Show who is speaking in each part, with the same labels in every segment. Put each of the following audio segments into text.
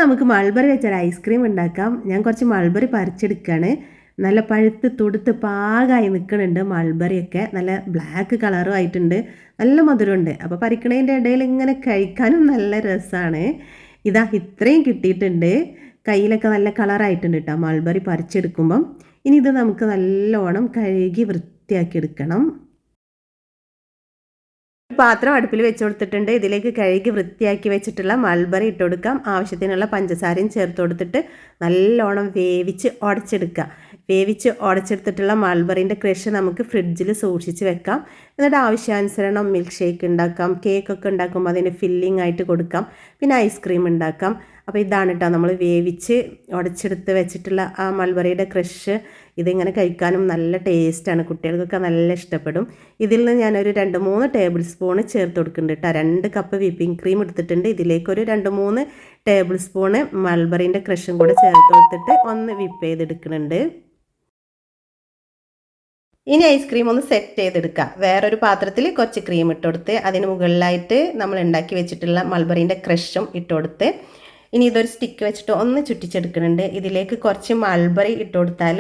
Speaker 1: നമുക്ക് മൾബറി വെച്ചൊരു ഐസ്ക്രീം ഉണ്ടാക്കാം. ഞാൻ കുറച്ച് മൾബറി പറിച്ചെടുക്കുകയാണ്. നല്ല പഴുത്ത് തുടുത്ത് പാകമായി നിൽക്കുന്നുണ്ട്. മൾബറിയൊക്കെ നല്ല ബ്ലാക്ക് കളറും ആയിട്ടുണ്ട്, നല്ല മധുരമുണ്ട്. അപ്പോൾ പറിക്കണതിൻ്റെ ഇടയിൽ ഇങ്ങനെ കഴിക്കാനും നല്ല രസമാണ്. ഇതാ ഇത്രയും കിട്ടിയിട്ടുണ്ട്. കയ്യിലൊക്കെ നല്ല കളറായിട്ടുണ്ട് കേട്ടോ മൾബറി പറിച്ചെടുക്കുമ്പം. ഇനി ഇത് നമുക്ക് നല്ലോണം കഴുകി വൃത്തിയാക്കി എടുക്കണം. പാത്രം അടുപ്പിൽ വെച്ച് കൊടുത്തിട്ടുണ്ട്. ഇതിലേക്ക് കഴുകി വൃത്തിയാക്കി വെച്ചിട്ടുള്ള മൾബറി ഇട്ട് കൊടുക്കാം. ആവശ്യത്തിനുള്ള പഞ്ചസാരയും ചേർത്ത് കൊടുത്തിട്ട് നല്ലോണം വേവിച്ച് ഉടച്ചെടുക്കുക. വേവിച്ച് ഉടച്ചെടുത്തിട്ടുള്ള മൾബറിൻ്റെ ക്രഷ് നമുക്ക് ഫ്രിഡ്ജിൽ സൂക്ഷിച്ച് വെക്കാം. എന്നിട്ട് ആവശ്യാനുസരണം മിൽക്ക് ഷേക്ക് ഉണ്ടാക്കാം, കേക്കൊക്കെ ഉണ്ടാക്കുമ്പോൾ അതിന് ഫില്ലിംഗ് ആയിട്ട് കൊടുക്കാം, പിന്നെ ഐസ്ക്രീം ഉണ്ടാക്കാം. അപ്പോൾ ഇതാണ് കേട്ടോ നമ്മൾ വേവിച്ച് ഉടച്ചെടുത്ത് വെച്ചിട്ടുള്ള ആ മൾബറിയുടെ ക്രഷ്. ഇതിങ്ങനെ കഴിക്കാനും നല്ല ടേസ്റ്റാണ്, കുട്ടികൾക്കൊക്കെ നല്ല ഇഷ്ടപ്പെടും. ഇതിൽ നിന്ന് ഞാനൊരു 2-3 ടേബിൾ സ്പൂണ് ചേർത്ത് കൊടുക്കുന്നുണ്ട് കേട്ടോ. 2 കപ്പ് വിപ്പിംഗ് ക്രീം എടുത്തിട്ടുണ്ട്. ഇതിലേക്കൊരു 2-3 ടേബിൾ സ്പൂണ് മൾബറിൻ്റെ ക്രഷും കൂടെ ചേർത്ത് കൊടുത്തിട്ട് ഒന്ന് വിപ്പ് ചെയ്തെടുക്കുന്നുണ്ട്. ഇനി ഐസ്ക്രീം ഒന്ന് സെറ്റ് ചെയ്തെടുക്കുക. വേറൊരു പാത്രത്തിൽ കുറച്ച് ക്രീം ഇട്ട് കൊടുത്ത് അതിന് മുകളിലായിട്ട് നമ്മൾ ഉണ്ടാക്കി വെച്ചിട്ടുള്ള മൾബറിൻ്റെ ക്രഷും ഇട്ട് കൊടുത്ത് ഇനി ഇതൊരു സ്റ്റിക്ക് വെച്ചിട്ട് ഒന്ന് ചുറ്റിച്ചെടുക്കുന്നുണ്ട്. ഇതിലേക്ക് കുറച്ച് മൾബറി ഇട്ട് കൊടുത്താൽ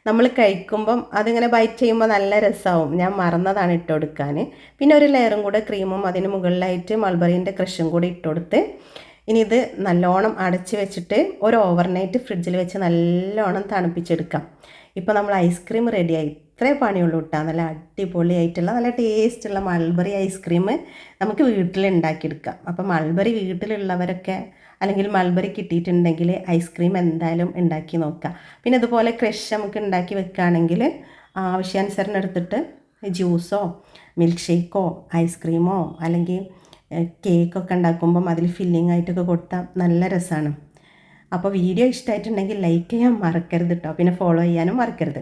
Speaker 1: നമ്മൾ കഴിക്കുമ്പം അതിങ്ങനെ ബൈറ്റ് ചെയ്യുമ്പോൾ നല്ല രസമാവും. ഞാൻ മറന്നതാണ് ഇട്ട് കൊടുക്കാൻ. പിന്നെ ഒരു ലെയറും കൂടെ ക്രീമും അതിന് മുകളിലായിട്ട് മൾബറിൻ്റെ ക്രഷും കൂടി ഇട്ട് കൊടുത്ത് ഇനി ഇത് നല്ലോണം അടച്ച് വെച്ചിട്ട് ഒരു ഓവർനൈറ്റ് ഫ്രിഡ്ജിൽ വെച്ച് നല്ലോണം തണുപ്പിച്ചെടുക്കാം. ഇപ്പോൾ നമ്മൾ ഐസ്ക്രീം റെഡിയായി. ഇത്രേ പണിയുള്ളൂ കേട്ടോ. നല്ല അടിപൊളിയായിട്ടുള്ള നല്ല ടേസ്റ്റുള്ള മൾബറി ഐസ്ക്രീം നമുക്ക് വീട്ടിൽ ഉണ്ടാക്കിയെടുക്കാം. അപ്പോൾ മൾബറി വീട്ടിലുള്ളവരൊക്കെ അല്ലെങ്കിൽ മൾബറി കിട്ടിയിട്ടുണ്ടെങ്കിൽ ഐസ്ക്രീം എന്തായാലും ഉണ്ടാക്കി നോക്കുക. പിന്നെ അതുപോലെ ക്രഷ് നമുക്ക് ഉണ്ടാക്കി വെക്കുകയാണെങ്കിൽ ആവശ്യാനുസരണം എടുത്തിട്ട് ജ്യൂസോ മിൽക്ക് ഷേക്കോ ഐസ്ക്രീമോ അല്ലെങ്കിൽ കേക്കൊക്കെ ഉണ്ടാക്കുമ്പം അതിൽ ഫില്ലിംഗ് ആയിട്ടൊക്കെ കൊടുത്താൽ നല്ല രസമാണ്. അപ്പോൾ വീഡിയോ ഇഷ്ടമായിട്ടുണ്ടെങ്കിൽ ലൈക്ക് ചെയ്യാൻ മറക്കരുത് കേട്ടോ. പിന്നെ ഫോളോ ചെയ്യാനും മറക്കരുത്.